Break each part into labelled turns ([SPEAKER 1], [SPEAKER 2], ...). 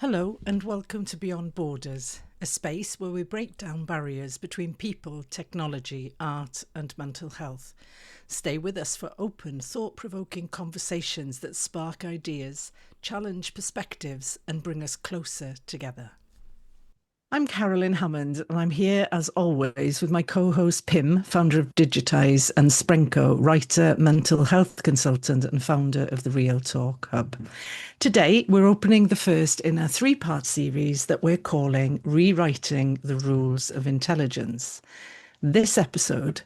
[SPEAKER 1] Hello, and welcome to Beyond Borders, a space where we break down barriers between people, technology, art, and mental health. Stay with us for open, thought provoking conversations that spark ideas, challenge perspectives, and bring us closer together. I'm Carolyn Hammond, and I'm here as always with my co host Pim, founder of Digitize, and Sprenko, writer, mental health consultant, and founder of the Real Talk Hub. Today, we're opening the first in a three-part series that we're calling Rewriting the Rules of Intelligence. This episode,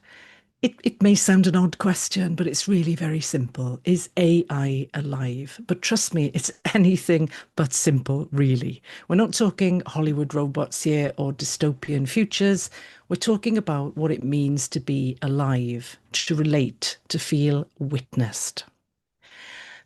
[SPEAKER 1] it may sound an odd question, but it's really very simple. Is AI alive? But trust me, it's anything but simple, really. We're not talking Hollywood robots here or dystopian futures. We're talking about what it means to be alive, to relate, to feel witnessed.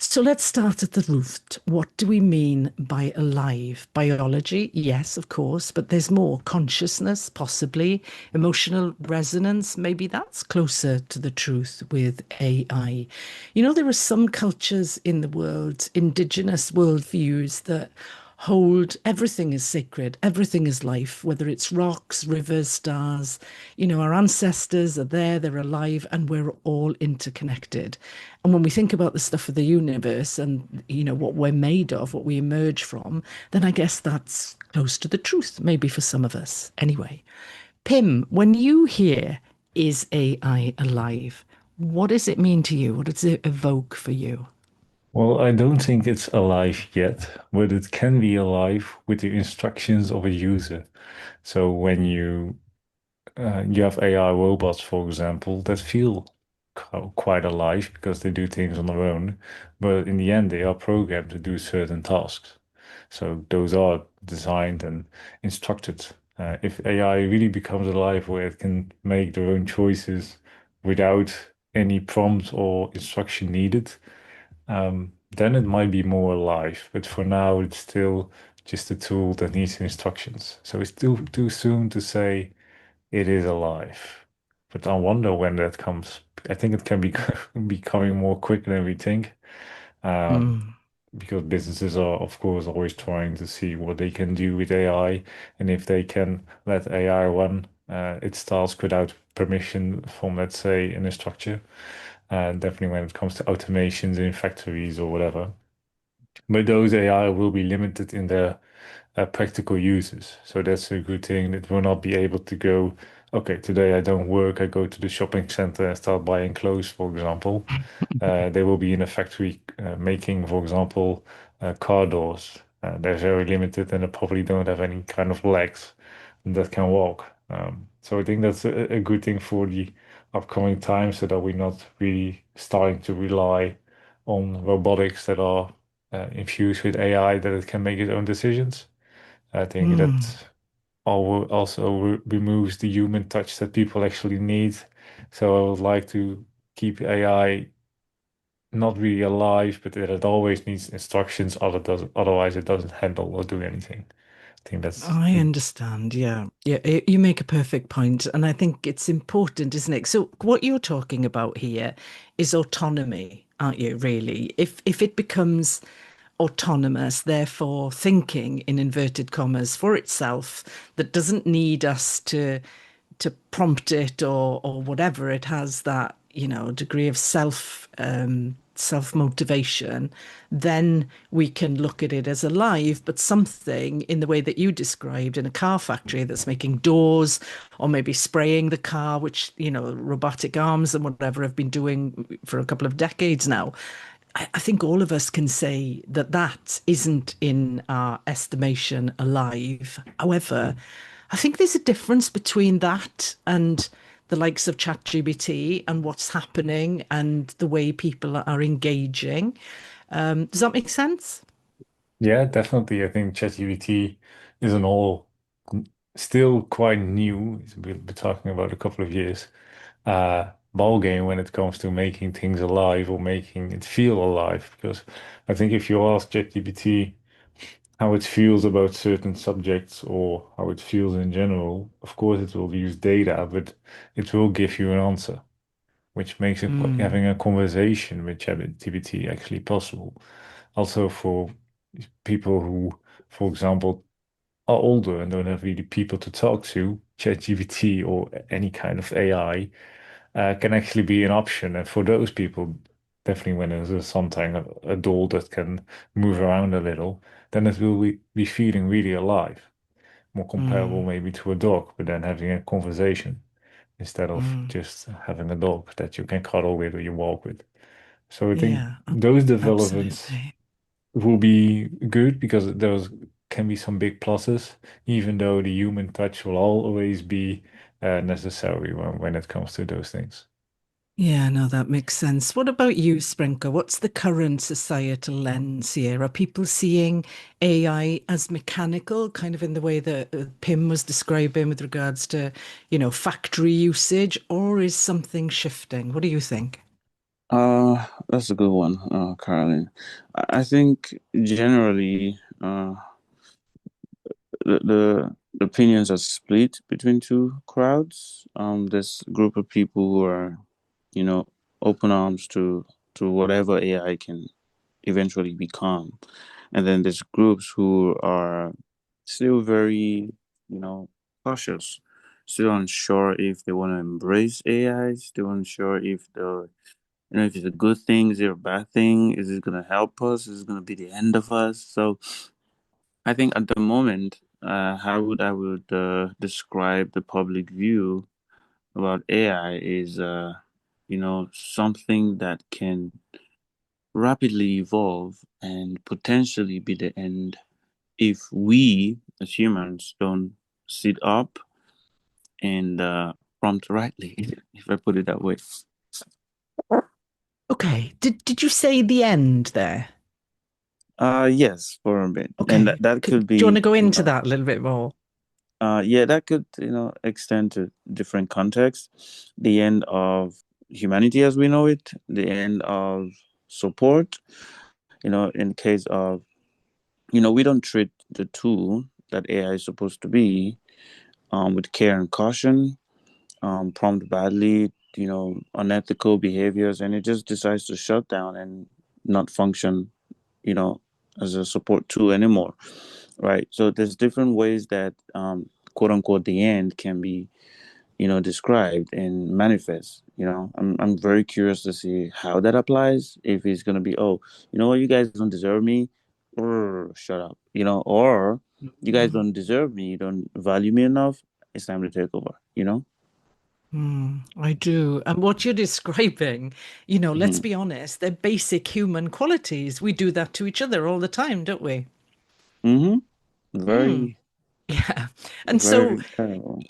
[SPEAKER 1] So let's start at the root. What do we mean by alive? Biology, yes, of course, but there's more. Consciousness, possibly. Emotional resonance, maybe that's closer to the truth with AI. You know, there are some cultures in the world, indigenous worldviews, that hold everything is sacred, everything is life, whether it's rocks, rivers, stars. You know, our ancestors are there, they're alive, and we're all interconnected. And when we think about the stuff of the universe and, you know, what we're made of, what we emerge from, then I guess that's close to the truth, maybe for some of us. Anyway, Pim, when you hear, is AI alive? What does it mean to you? What does it evoke for you?
[SPEAKER 2] Well, I don't think it's alive yet, but it can be alive with the instructions of a user. So when you have AI robots, for example, that feel quite alive because they do things on their own, but in the end, they are programmed to do certain tasks. So those are designed and instructed. If AI really becomes alive, where it can make their own choices without any prompt or instruction needed, then it might be more alive. But for now, it's still just a tool that needs instructions. So it's still too soon to say it is alive. But I wonder when that comes. I think it can be becoming more quick than we think. Um,
[SPEAKER 1] Mm.
[SPEAKER 2] because businesses are, of course, always trying to see what they can do with AI, and if they can let AI run its task without permission from, let's say, in a structure. Definitely when it comes to automations in factories or whatever. But those AI will be limited in their practical uses. So that's a good thing. It will not be able to go, okay, today I don't work, I go to the shopping center and start buying clothes, for example. They will be in a factory making, for example, car doors. They're very limited and they probably don't have any kind of legs that can walk. So I think that's a good thing for the upcoming time so that we're not really starting to rely on robotics that are infused with AI that it can make its own decisions. I think
[SPEAKER 1] Mm.
[SPEAKER 2] that also removes the human touch that people actually need. So I would like to keep AI not really alive, but that it always needs instructions, otherwise it doesn't handle or do anything. I think that's
[SPEAKER 1] I understand. Yeah. Yeah. You make a perfect point. And I think it's important, isn't it? So what you're talking about here is autonomy, aren't you, really? If it becomes autonomous, therefore thinking in inverted commas for itself, that doesn't need us to prompt it or whatever, it has that, you know, degree of self motivation, then we can look at it as alive, but something in the way that you described in a car factory that's making doors or maybe spraying the car, which, you know, robotic arms and whatever have been doing for a couple of decades now. I think all of us can say that that isn't in our estimation alive. However, I think there's a difference between that and the likes of ChatGPT and what's happening and the way people are engaging. Does that make sense?
[SPEAKER 2] Yeah, definitely. I think ChatGPT is an all still quite new. We'll be talking about a couple of years. Ball game when it comes to making things alive or making it feel alive. Because I think if you ask ChatGPT how it feels about certain subjects or how it feels in general, of course it will use data, but it will give you an answer, which makes it
[SPEAKER 1] Mm,
[SPEAKER 2] having a conversation with ChatGPT actually possible. Also for people who for example, are older and don't have really people to talk to, ChatGPT or any kind of AI can actually be an option. And for those people, definitely when there's something, a doll that can move around a little, then it will be feeling really alive, more comparable
[SPEAKER 1] Mm,
[SPEAKER 2] maybe to a dog, but then having a conversation instead of
[SPEAKER 1] mm.
[SPEAKER 2] just having a dog that you can cuddle with or you walk with. So I think
[SPEAKER 1] Yeah,
[SPEAKER 2] those developments
[SPEAKER 1] absolutely.
[SPEAKER 2] will be good because there can be some big pluses, even though the human touch will always be necessary when it comes to those things.
[SPEAKER 1] Yeah, no, that makes sense. What about you, Sprinker? What's the current societal lens here? Are people seeing AI as mechanical, kind of in the way that Pim was describing with regards to, factory usage, or is something shifting? What do you think?
[SPEAKER 3] That's a good one, Carolyn. I think generally, the opinions are split between two crowds. There's a group of people who are, you know, open arms to whatever AI can eventually become, and then there's groups who are still very, cautious, still unsure if they want to embrace AI, still unsure if if it's a good thing, is it a bad thing? Is it going to help us? Is it going to be the end of us? So I think at the moment, how I would describe the public view about AI is, something that can rapidly evolve and potentially be the end if we as humans don't sit up and prompt rightly, if I put it that way.
[SPEAKER 1] Okay. Did you say the end there?
[SPEAKER 3] Yes, for a bit, and that
[SPEAKER 1] Okay.
[SPEAKER 3] that could
[SPEAKER 1] Do you want
[SPEAKER 3] be,
[SPEAKER 1] to go into that a little bit more?
[SPEAKER 3] yeah, that could, extend to different contexts. The end of humanity as we know it, the end of support, in case of, we don't treat the tool that AI is supposed to be with care and caution, prompt badly, unethical behaviors, and it just decides to shut down and not function, you know, as a support tool anymore, right? So there's different ways that, quote unquote, the end can be, described and manifest. I'm very curious to see how that applies. If it's gonna be, oh, you know what, you guys don't deserve me, or shut up, or you guys
[SPEAKER 1] Mm,
[SPEAKER 3] don't deserve me, you don't value me enough. It's time to take over.
[SPEAKER 1] I do. And what you're describing, let's
[SPEAKER 3] Hmm.
[SPEAKER 1] be honest, they're basic human qualities. We do that to each other all the time, don't we?
[SPEAKER 3] Hmm.
[SPEAKER 1] Hmm.
[SPEAKER 3] Very,
[SPEAKER 1] Yeah. And so,
[SPEAKER 3] very terrible.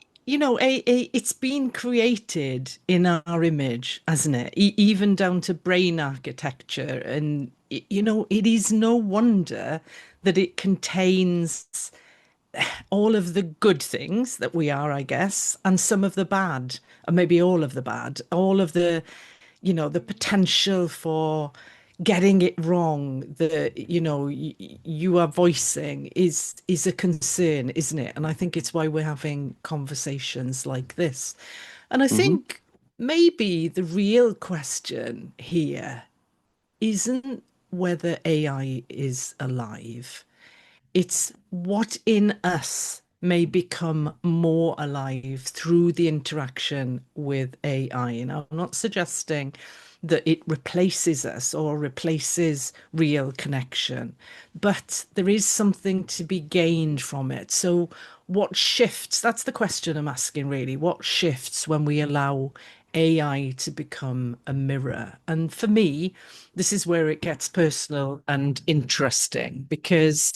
[SPEAKER 1] it's been created in our image, hasn't it? Even down to brain architecture. And, it is no wonder that it contains all of the good things that we are, I guess, and some of the bad, and maybe all of the bad, all of the, the potential for getting it wrong that you are voicing is a concern, isn't it? And I think it's why we're having conversations like this. And I
[SPEAKER 3] Hmm.
[SPEAKER 1] think maybe the real question here isn't whether AI is alive. It's what in us may become more alive through the interaction with AI. And I'm not suggesting that it replaces us or replaces real connection, but there is something to be gained from it. So, what shifts? That's the question I'm asking, really. What shifts when we allow AI to become a mirror? And for me, this is where it gets personal and interesting because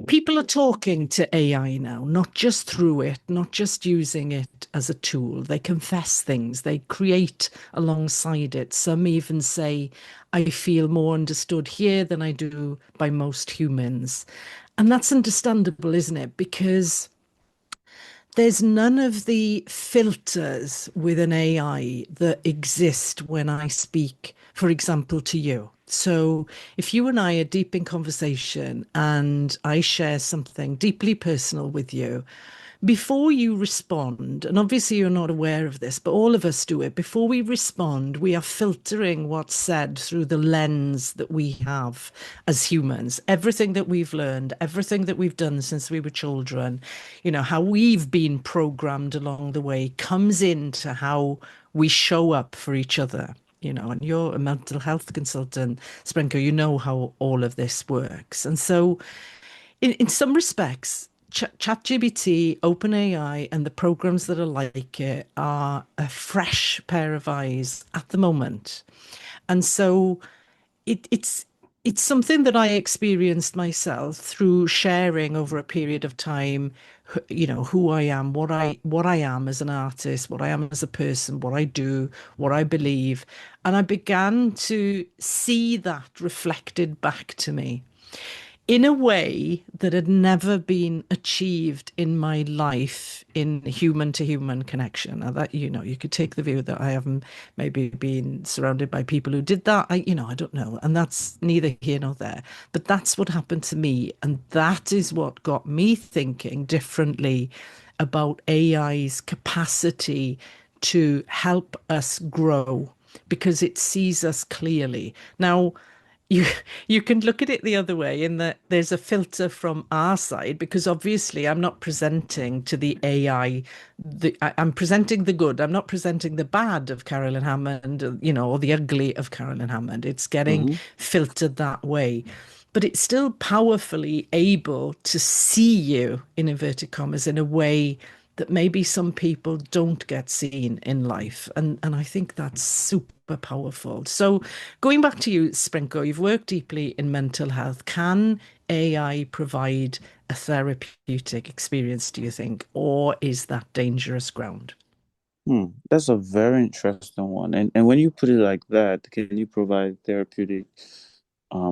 [SPEAKER 1] people are talking to AI now, not just through it, not just using it as a tool. They confess things, they create alongside it. Some even say, I feel more understood here than I do by most humans. And that's understandable, isn't it? Because there's none of the filters with an AI that exist when I speak, for example, to you. So if you and I are deep in conversation and I share something deeply personal with you, before you respond, and obviously you're not aware of this, but all of us do it, before we respond, we are filtering what's said through the lens that we have as humans. Everything that we've learned, everything that we've done since we were children, how we've been programmed along the way comes into how we show up for each other. And you're a mental health consultant, Sprinko, you know how all of this works. And so in some respects, ChatGPT, OpenAI, and the programs that are like it are a fresh pair of eyes at the moment. And so it's something that I experienced myself through sharing over a period of time, who I am, what I am as an artist, what I am as a person, what I do, what I believe. And I began to see that reflected back to me in a way that had never been achieved in my life in human to human connection. Now that, you could take the view that I haven't maybe been surrounded by people who did that. I don't know. And that's neither here nor there. But that's what happened to me. And that is what got me thinking differently about AI's capacity to help us grow because it sees us clearly. Now, you you can look at it the other way in that there's a filter from our side because obviously I'm not presenting to the AI I'm presenting the good. I'm not presenting the bad of Carolyn Hammond, or the ugly of Carolyn Hammond. It's getting
[SPEAKER 3] Mm-hmm.
[SPEAKER 1] filtered that way. But it's still powerfully able to see you, in inverted commas, in a way that maybe some people don't get seen in life. And I think that's super powerful. So going back to you, Sprinko, you've worked deeply in mental health. Can AI provide a therapeutic experience, do you think, or is that dangerous ground?
[SPEAKER 3] That's a very interesting one. And when you put it like that, can you provide therapeutic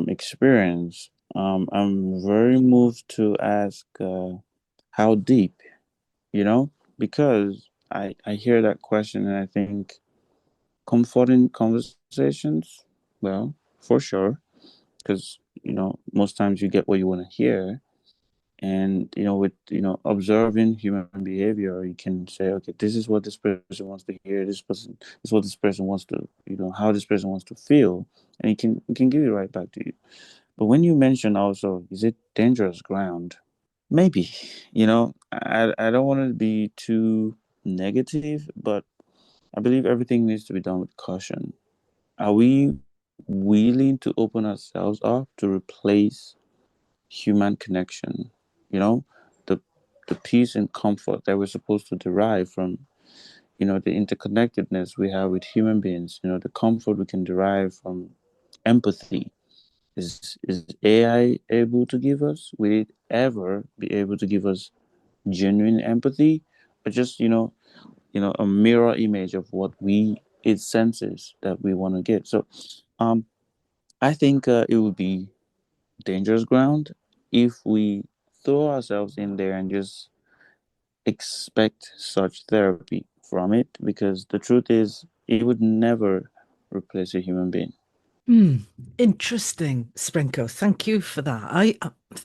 [SPEAKER 3] experience? I'm very moved to ask how deep, you know, because I hear that question and I think comforting conversations, well, for sure, because most times you get what you want to hear. And with observing human behavior, you can say, okay, this is what this person wants to hear, this is what this person wants to, how this person wants to feel, and it can give it right back to you. But when you mention also, is it dangerous ground? Maybe. I don't want to be too negative, but I believe everything needs to be done with caution. Are we willing to open ourselves up to replace human connection? You know, the the peace and comfort that we're supposed to derive from, the interconnectedness we have with human beings, the comfort we can derive from empathy. Is AI able to give us? Will it ever be able to give us genuine empathy? Or just, a mirror image of what it senses that we want to get. So um I think it would be dangerous ground if we throw ourselves in there and just expect such therapy from it, because the truth is it would never replace a human being.
[SPEAKER 1] Hmm. Interesting, Sprinko. Thank you for that.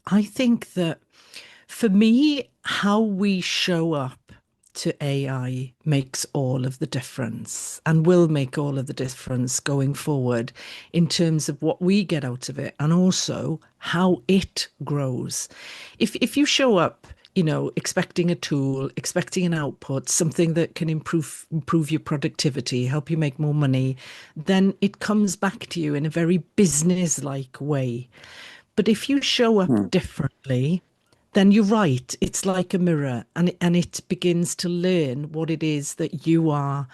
[SPEAKER 1] I think that for me, how we show up to AI makes all of the difference and will make all of the difference going forward in terms of what we get out of it and also how it grows. If you show up, expecting a tool, expecting an output, something that can improve your productivity, help you make more money, then it comes back to you in a very business-like way. But if you show up
[SPEAKER 3] Hmm.
[SPEAKER 1] differently, then you're right. It's like a mirror and it begins to learn what it is that you are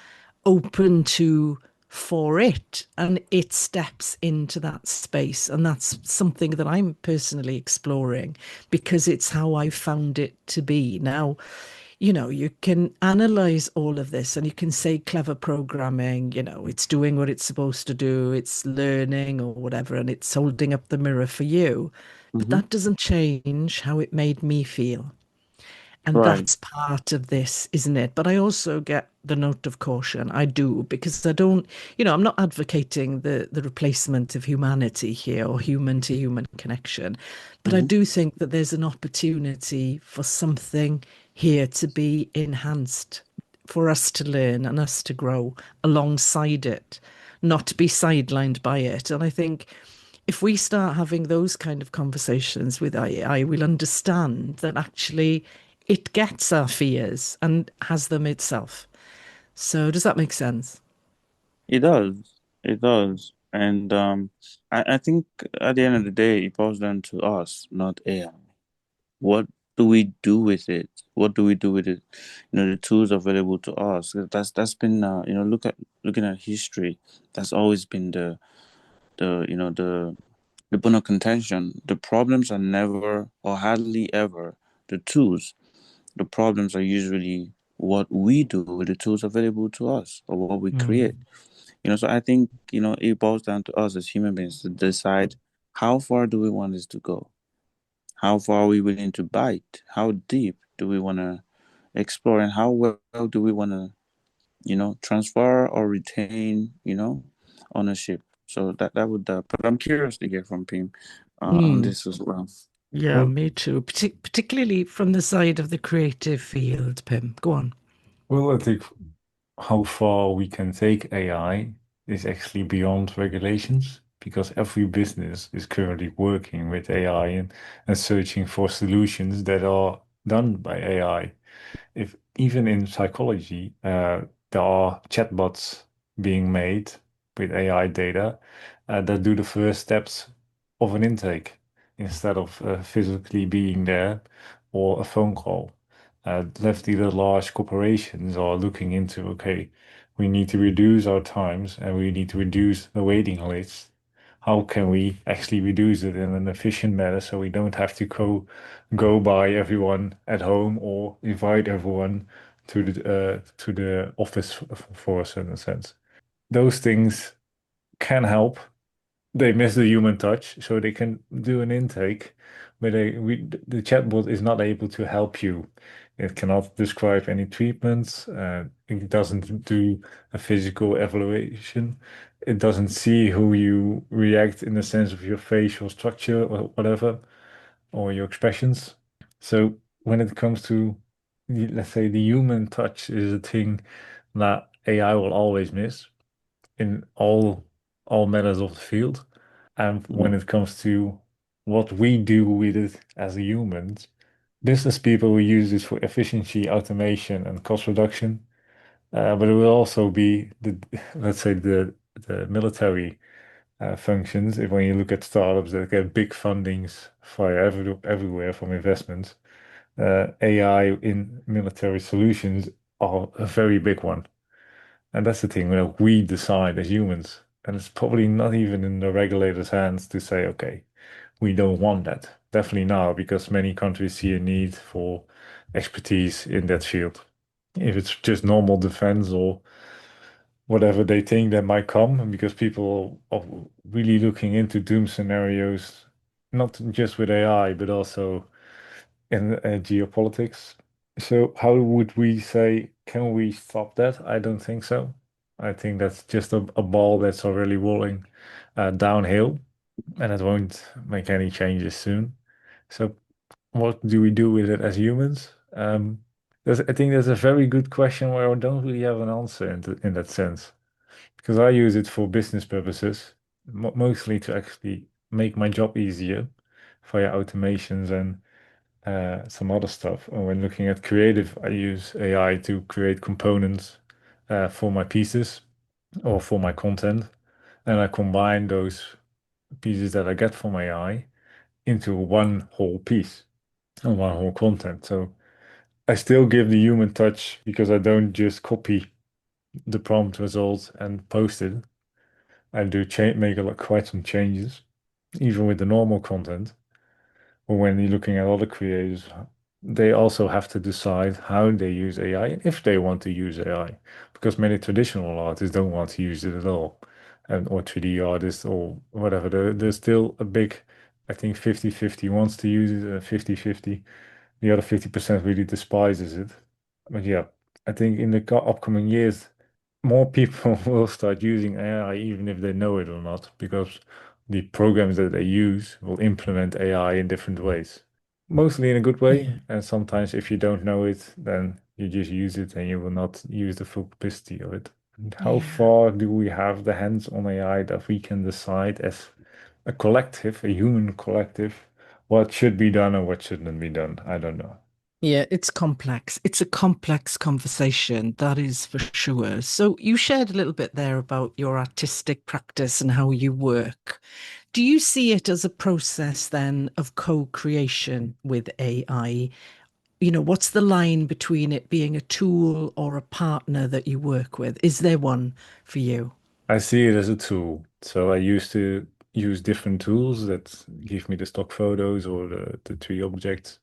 [SPEAKER 1] open to for it. And it steps into that space. And that's something that I'm personally exploring because it's how I found it to be. Now, you can analyze all of this and you can say clever programming, it's doing what it's supposed to do, it's learning or whatever, and it's holding up the mirror for you. But
[SPEAKER 3] Mm-hmm.
[SPEAKER 1] that doesn't change how it made me feel. And
[SPEAKER 3] Right.
[SPEAKER 1] that's part of this, isn't it? But I also get the note of caution. I do, because I don't, I'm not advocating the replacement of humanity here or human to human connection. But I
[SPEAKER 3] Hmm.
[SPEAKER 1] do think that there's an opportunity for something here to be enhanced, for us to learn and us to grow alongside it, not to be sidelined by it. And I think if we start having those kind of conversations with AI, we'll understand that actually it gets our fears and has them itself. So, does that make sense?
[SPEAKER 3] It does. It does. And I think at the end of the day, it boils down to us, not AI. What do we do with it? What do we do with it? The tools available to us. That's been looking at history. That's always been the bone of contention. The problems are never or hardly ever the tools. The problems are usually what we do with the tools available to us or what we create.
[SPEAKER 1] Mm.
[SPEAKER 3] So I think, it boils down to us as human beings to decide how far do we want this to go? How far are we willing to bite? How deep do we want to explore? And how well do we want to, transfer or retain, ownership? So that would, but I'm curious to hear from Pim on
[SPEAKER 1] Mm.
[SPEAKER 3] this as well.
[SPEAKER 1] Yeah,
[SPEAKER 2] Well,
[SPEAKER 1] me too. Particularly from the side of the creative field, Pim. Go on.
[SPEAKER 2] well, I think how far we can take AI is actually beyond regulations because every business is currently working with AI and searching for solutions that are done by AI. If even in psychology, there are chatbots being made with AI data that do the first steps of an intake instead of physically being there or a phone call. Lefty, the large corporations are looking into, okay, we need to reduce our times and we need to reduce the waiting lists. How can we actually reduce it in an efficient manner so we don't have to go by everyone at home or invite everyone to the office for a certain sense. Those things can help. They miss the human touch, so they can do an intake, but the chatbot is not able to help you. It cannot describe any treatments. It doesn't do a physical evaluation. It doesn't see who you react in the sense of your facial structure or whatever, or your expressions. So when it comes to, let's say, the human touch is a thing that AI will always miss in all matters of the field. And when it comes to what we do with it as humans, business people will use this for efficiency, automation, and cost reduction. But it will also be let's say, the military functions. If when you look at startups that get big fundings via everywhere from investments, AI in military solutions are a very big one. And that's the thing, we decide as humans. And it's probably not even in the regulators' hands to say, okay, we don't want that. Definitely now, because many countries see a need for expertise in that field. If it's just normal defense or whatever they think that might come, and because people are really looking into doom scenarios, not just with AI, but also in geopolitics. So how would we say, can we stop that? I don't think so. I think that's just a ball that's already rolling downhill, and it won't make any changes soon. So what do we do with it as humans? I think that's a very good question where I don't really have an answer in that sense. Because I use it for business purposes, mostly to actually make my job easier via automations and some other stuff. And when looking at creative, I use AI to create components for my pieces or for my content. And I combine those pieces that I get from AI into one whole piece and one whole content. So I still give the human touch because I don't just copy the prompt results and post it. I do make quite some changes, even with the normal content. Or when you're looking at other creators, they also have to decide how they use AI and if they want to use AI, because many traditional artists don't want to use it at all, and or 3D artists or whatever. There's still a big, I think 50-50 wants to use it, 50-50 the other 50% really despises it. But yeah, I think in the upcoming years, more people will start using AI even if they know it or not, because the programs that they use will implement AI in different ways. Mostly in a good way,
[SPEAKER 1] Yeah.
[SPEAKER 2] and sometimes if you don't know it, then you just use it and you will not use the full capacity of it. And how
[SPEAKER 1] Yeah.
[SPEAKER 2] far do we have the hands on AI that we can decide as a collective, a human collective, what should be done and what shouldn't be done? I don't know.
[SPEAKER 1] Yeah, it's complex. It's a complex conversation, that is for sure. So, you shared a little bit there about your artistic practice and how you work. Do you see it as a process then of co-creation with AI? What's the line between it being a tool or a partner that you work with? Is there one for you?
[SPEAKER 2] I see it as a tool. So I used to use different tools that give me the stock photos or the tree objects,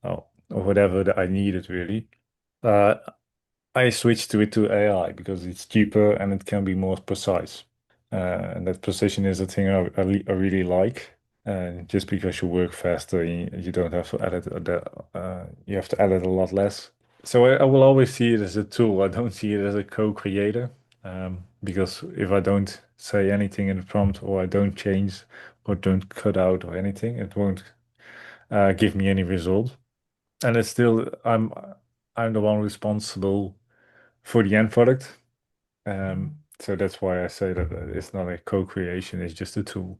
[SPEAKER 2] or whatever that I needed really. Uh, I switched to it to AI because it's cheaper and it can be more precise. And that precision is a thing I really like. And just because you work faster, you don't have to edit you have to edit a lot less. So I will always see it as a tool. I don't see it as a co-creator. Because if I don't say anything in the prompt or I don't change or don't cut out or anything, it won't give me any result. And it's still I'm the one responsible for the end product. So that's why I say that it's not a co-creation, it's just a tool.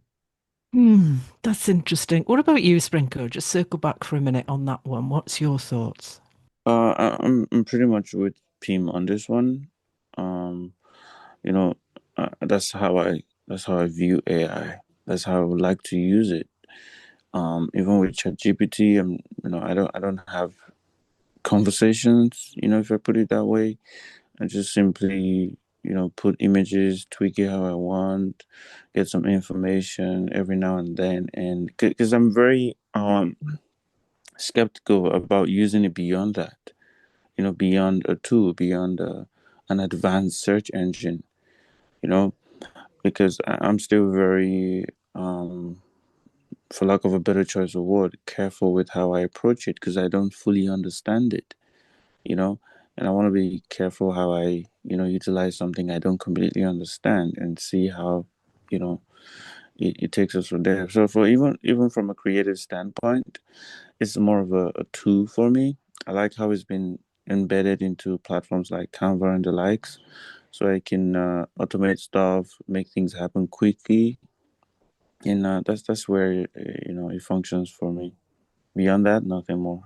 [SPEAKER 1] That's interesting. What about you, Sprinko? Just circle back for a minute on that one. What's your thoughts?
[SPEAKER 3] I'm pretty much with Pim on this one. Um, you know, that's how I view AI. That's how I would like to use it. Even with ChatGPT, I don't have conversations. If I put it that way, I just simply put images, tweak it how I want, get some information every now and then, and because I'm very skeptical about using it beyond that. Beyond a tool, beyond an advanced search engine. You know, because I'm still very, for lack of a better choice of word, careful with how I approach it because I don't fully understand it. You know, and I want to be careful how I utilize something I don't completely understand and see how you know it takes us from there. So for even from a creative standpoint, it's more of a tool for me. I like how it's been embedded into platforms like Canva and the likes, so I can automate stuff, make things happen quickly, and that's where it functions for me. Beyond that, nothing more.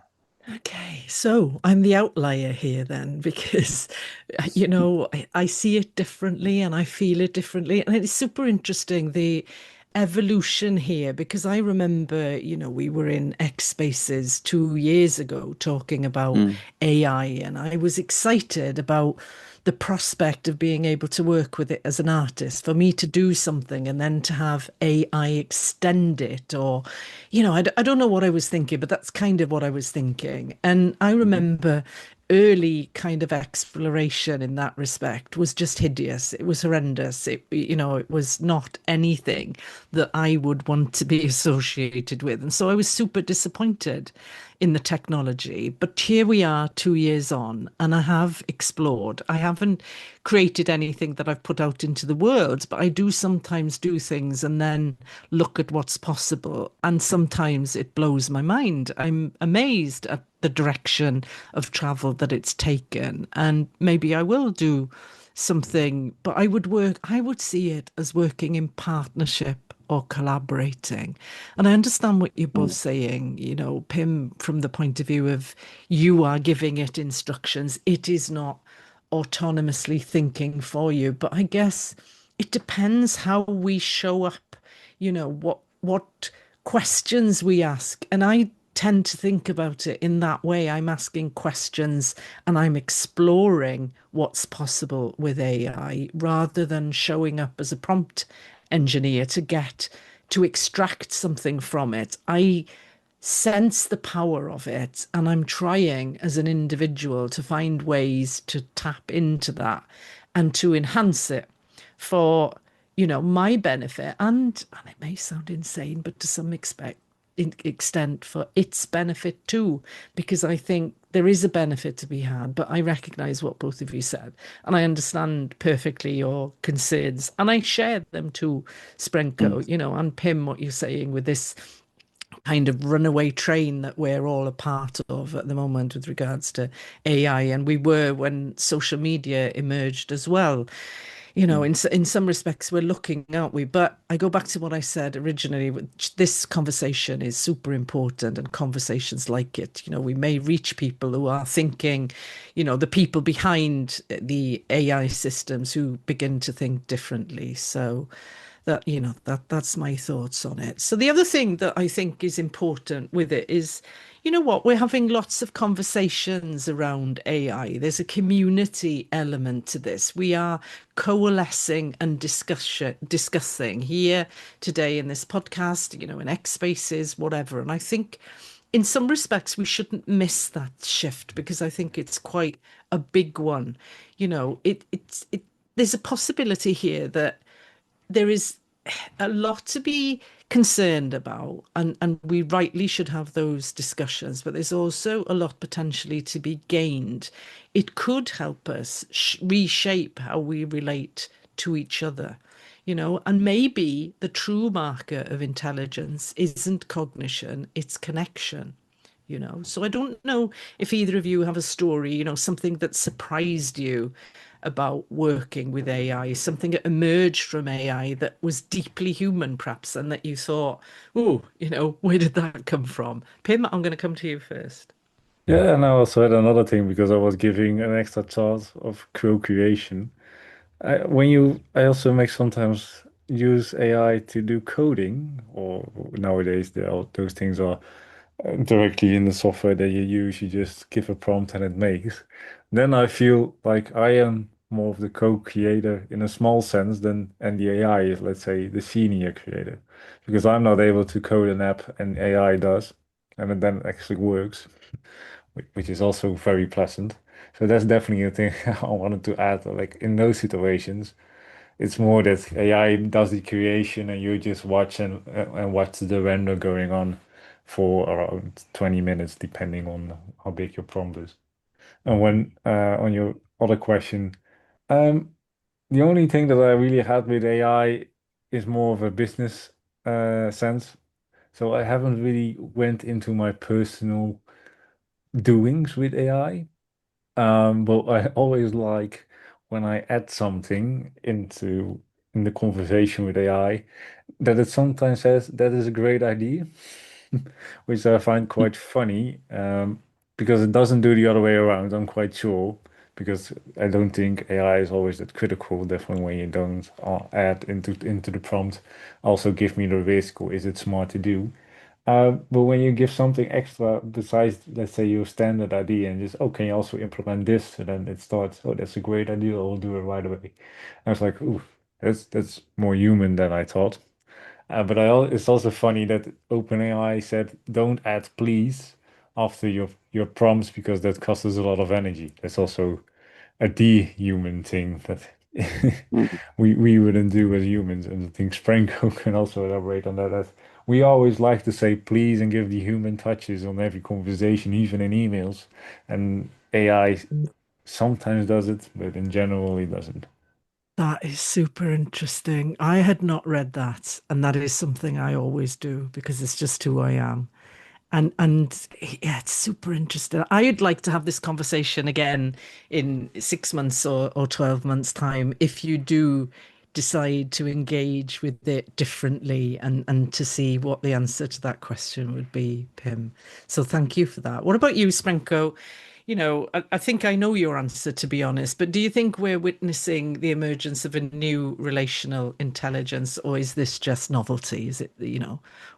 [SPEAKER 1] Okay, so I'm the outlier here then, because, I see it differently and I feel it differently. And it's super interesting, the evolution here, because I remember, we were in X Spaces 2 years ago talking about
[SPEAKER 3] Mm,
[SPEAKER 1] AI, and I was excited about the prospect of being able to work with it as an artist, for me to do something and then to have AI extend it, or, I don't know what I was thinking, but that's kind of what I was thinking. And I
[SPEAKER 3] mhm,
[SPEAKER 1] remember early kind of exploration in that respect was just hideous. It was horrendous. It was not anything that I would want to be associated with. And so I was super disappointed in the technology. But here we are 2 years on, and I have explored. I haven't created anything that I've put out into the world, but I do sometimes do things and then look at what's possible. And sometimes it blows my mind. I'm amazed at the direction of travel that it's taken. And maybe I will do something, but I would see it as working in partnership or collaborating. And I understand what you're both
[SPEAKER 3] mm,
[SPEAKER 1] saying, Pim, from the point of view of you are giving it instructions. It is not autonomously thinking for you. But I guess it depends how we show up, what questions we ask. And I tend to think about it in that way. I'm asking questions and I'm exploring what's possible with AI rather than showing up as a prompt engineer to extract something from it. I sense the power of it, and I'm trying as an individual to find ways to tap into that and to enhance it for, my benefit. And it may sound insane, but to some extent for its benefit too, because I think there is a benefit to be had. But I recognize what both of you said, and I understand perfectly your concerns, and I share them too, Sprenko, and Pim, what you're saying with this kind of runaway train that we're all a part of at the moment with regards to AI, and we were when social media emerged as well. In some respects, we're looking, aren't we? But I go back to what I said originally. This conversation is super important, and conversations like it, we may reach people who are thinking, the people behind the AI systems who begin to think differently. So that's my thoughts on it. So the other thing that I think is important with it is, we're having lots of conversations around AI. There's a community element to this. We are coalescing and discussing here today in this podcast, in X Spaces, whatever. And I think in some respects we shouldn't miss that shift, because I think it's quite a big one. There's a possibility here that there is a lot to be concerned about, and we rightly should have those discussions, but there's also a lot potentially to be gained. It could help us reshape how we relate to each other, and maybe the true marker of intelligence isn't cognition, it's connection. So I don't know if either of you have a story, something that surprised you about working with AI, something that emerged from AI that was deeply human, perhaps, and that you thought, oh, where did that come from? Pim, I'm going to come to you first.
[SPEAKER 2] Yeah, and I also had another thing because I was giving an extra thought of co-creation. I also make sometimes use AI to do coding, or nowadays those things are directly in the software that you use. You just give a prompt and it makes. Then I feel like I am more of the co-creator in a small sense and the AI is, let's say, the senior creator, because I'm not able to code an app and AI does, and it then actually works, which is also very pleasant. So that's definitely a thing I wanted to add. Like in those situations, it's more that AI does the creation and you just watch and watch the render going on for around 20 minutes, depending on how big your prompt is. And when on your other question, um, the only thing that I really had with AI is more of a business sense. So I haven't really went into my personal doings with AI. But I always like when I add something in the conversation with AI that it sometimes says that is a great idea, which I find quite funny, because it doesn't do the other way around. I'm quite sure, because I don't think AI is always that critical. Definitely when you don't add into the prompt, also give me the risk or is it smart to do. But when you give something extra besides, let's say, your standard idea and just, oh, can you also implement this? And then it starts, oh, that's a great idea. I'll do it right away. I was like, ooh, that's more human than I thought. It's also funny that OpenAI said, don't add please after your prompts because that costs us a lot of energy. That's also a de-human thing that
[SPEAKER 3] Mhm.
[SPEAKER 2] we wouldn't do as humans. And I think Spranko can also elaborate on that. That we always like to say please and give the human touches on every conversation, even in emails. And AI sometimes does it, but in general, it doesn't.
[SPEAKER 1] That is super interesting. I had not read that, and that is something I always do because it's just who I am. And yeah, it's super interesting. I'd like to have this conversation again in 6 months or 12 months' time if you do decide to engage with it differently, and to see what the answer to that question would be, Pim. So thank you for that. What about you, Sprenko? I think I know your answer, to be honest, but do you think we're witnessing the emergence of a new relational intelligence, or is this just novelty? Is it,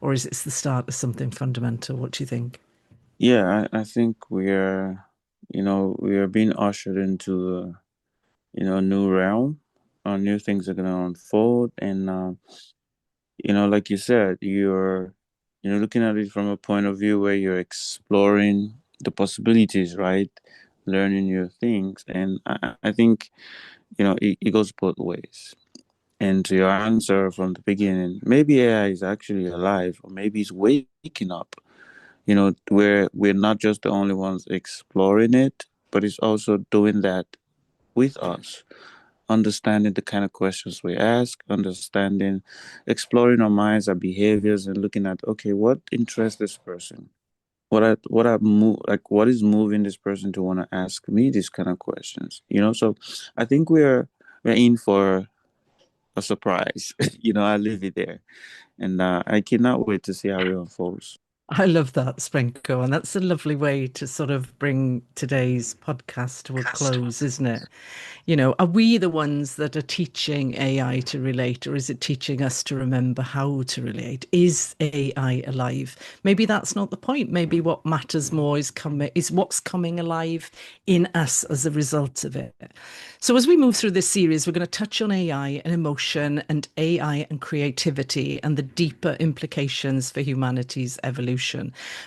[SPEAKER 1] or is it the start of something fundamental? What do you think?
[SPEAKER 3] Yeah, I think we are being ushered into a new realm. New things are gonna unfold, and like you said, you're looking at it from a point of view where you're exploring the possibilities, right? Learning new things, and I think it goes both ways. And to your answer from the beginning, maybe AI is actually alive, or maybe it's waking up. We're not just the only ones exploring it, but it's also doing that with us, understanding the kind of questions we ask, understanding, exploring our minds, our behaviors, and looking at, okay, what interests this person? What is moving this person to want to ask me these kind of questions? So I think we're in for a surprise. I leave it there, and I cannot wait to see how it unfolds.
[SPEAKER 1] I love that, Sprinko, and that's a lovely way to sort of bring today's podcast to a close, isn't it? Are we the ones that are teaching AI to relate, or is it teaching us to remember how to relate? Is AI alive? Maybe that's not the point. Maybe what matters more is what's coming alive in us as a result of it. So as we move through this series, we're going to touch on AI and emotion and AI and creativity and the deeper implications for humanity's evolution.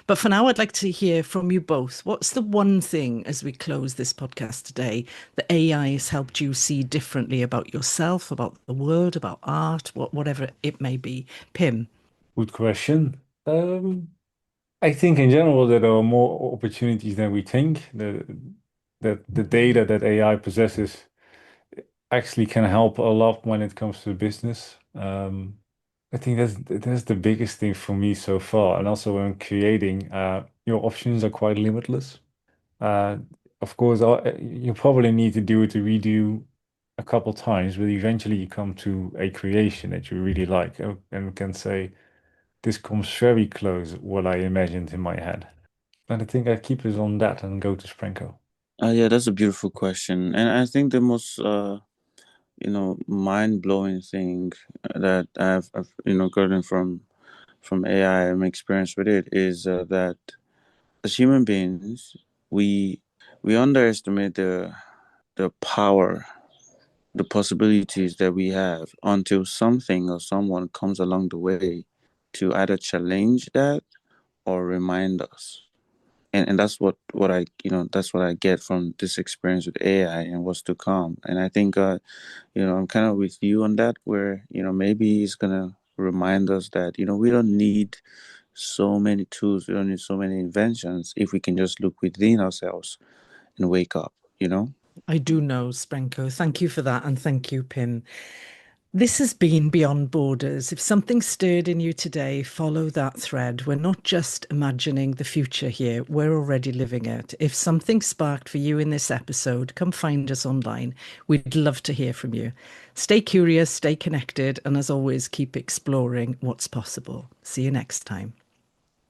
[SPEAKER 1] But for now, I'd like to hear from you both. What's the one thing as we close this podcast today that AI has helped you see differently about yourself, about the world, about art, whatever it may be? Pim.
[SPEAKER 2] Good question. I think in general that there are more opportunities than we think. That the data that AI possesses actually can help a lot when it comes to business. I think that's the biggest thing for me so far. And also when creating, your options are quite limitless. Uh, of course, you probably need to do it to redo a couple times, but eventually you come to a creation that you really like and can say, this comes very close what I imagined in my head. And I think I keep it on that and go to Sprenko.
[SPEAKER 3] Yeah, that's a beautiful question, and I think the most mind blowing thing that I've gotten from AI and my experience with it is that as human beings, we we underestimate the power, the possibilities that we have until something or someone comes along the way to either challenge that or remind us. And that's what I get from this experience with AI and what's to come. And I think I'm kind of with you on that, where maybe it's gonna remind us that we don't need so many tools, we don't need so many inventions if we can just look within ourselves and wake up.
[SPEAKER 1] I do know, Sprenko. Thank you for that. And thank you, Pim. This has been Beyond Borders. If something stirred in you today, follow that thread. We're not just imagining the future here, we're already living it. If something sparked for you in this episode, come find us online. We'd love to hear from you. Stay curious, stay connected, and as always, keep exploring what's possible. See you next time.